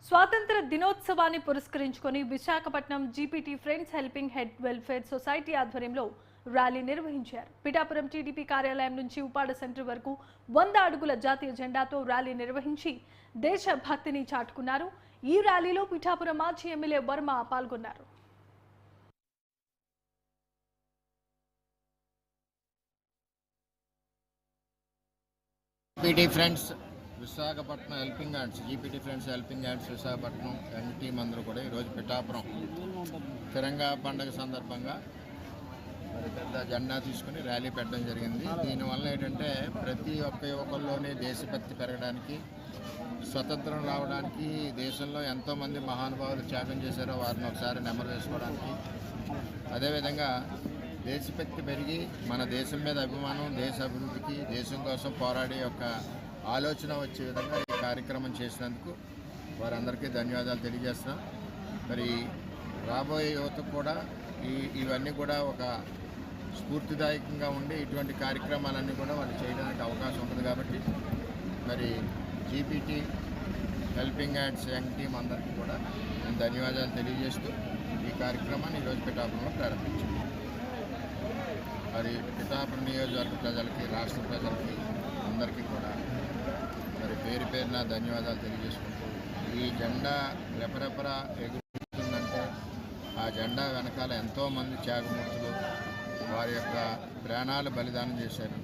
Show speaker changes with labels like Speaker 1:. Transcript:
Speaker 1: స్వాతంత్ర దినోత్సవాన్ని పురస్కరించుకొని Visakhapatnam GPT friends helping head welfare society ఆధ్వర్యంలో ర్యాలీ నిర్వహించారు. పిఠాపురం టీడీపీ కార్యాలయం నుంచి ఉపాడ సెంటర్ వరకు 100 అడుగుల జాతీయ జెండాతో ర్యాలీ నిర్వహించి దేశభక్తిని చాటుకున్నారు. ఈ ర్యాలీలో పిఠాపురం మాజీ ఎమ్మెల్యే వర్మ పాల్గొన్నారు.
Speaker 2: GPT friends Visakhapatnam helping hands GPT friends helping hands Visakhapatnam young team అందరూ కూడా ఈరోజు పిఠాపురం తిరంగా పండుగ సందర్భంగా మరి పెద్ద జెండా తీసుకుని ర్యాలీ పెట్టడం జరిగింది. దీనివల్ల ఏంటంటే ప్రతి ఒక్క యువకుల్లోనే దేశభక్తి పెరగడానికి, స్వతంత్రం రావడానికి, దేశంలో ఎంతోమంది మహానుభావులు త్యాగం చేశారో వారిని ఒకసారి నెమరు వేసుకోవడానికి, అదేవిధంగా దేశభక్తి పెరిగి మన దేశం మీద అభిమానం, దేశ అభివృద్ధికి, దేశం కోసం పోరాడే యొక్క ఆలోచన వచ్చే విధంగా ఈ కార్యక్రమం చేసినందుకు వారందరికీ ధన్యవాదాలు తెలియజేస్తున్నాం. మరి రాబోయే యువతకు కూడా ఇవన్నీ కూడా ఒక స్ఫూర్తిదాయకంగా ఉండి ఇటువంటి కార్యక్రమాలన్నీ కూడా వాళ్ళు చేయడానికి అవకాశం ఉంటుంది. కాబట్టి మరి GPT helping hands young team అందరికీ కూడా నేను ధన్యవాదాలు తెలియజేస్తూ ఈ కార్యక్రమాన్ని ఈరోజు పిఠాపురంలో ప్రారంభించాం. మరి పిఠాపురం నియోజకవర్గ ప్రజలకి, రాష్ట్ర ప్రజలకి అందరికీ కూడా మరి పేరు పేరున ధన్యవాదాలు తెలియజేసుకుంటూ, ఈ జెండా రెపరెపరా ఎగురుతుందంటే ఆ జెండా వెనకాల ఎంతోమంది త్యాగమూర్తులు వారి యొక్క ప్రాణాలు బలిదానం చేశారు.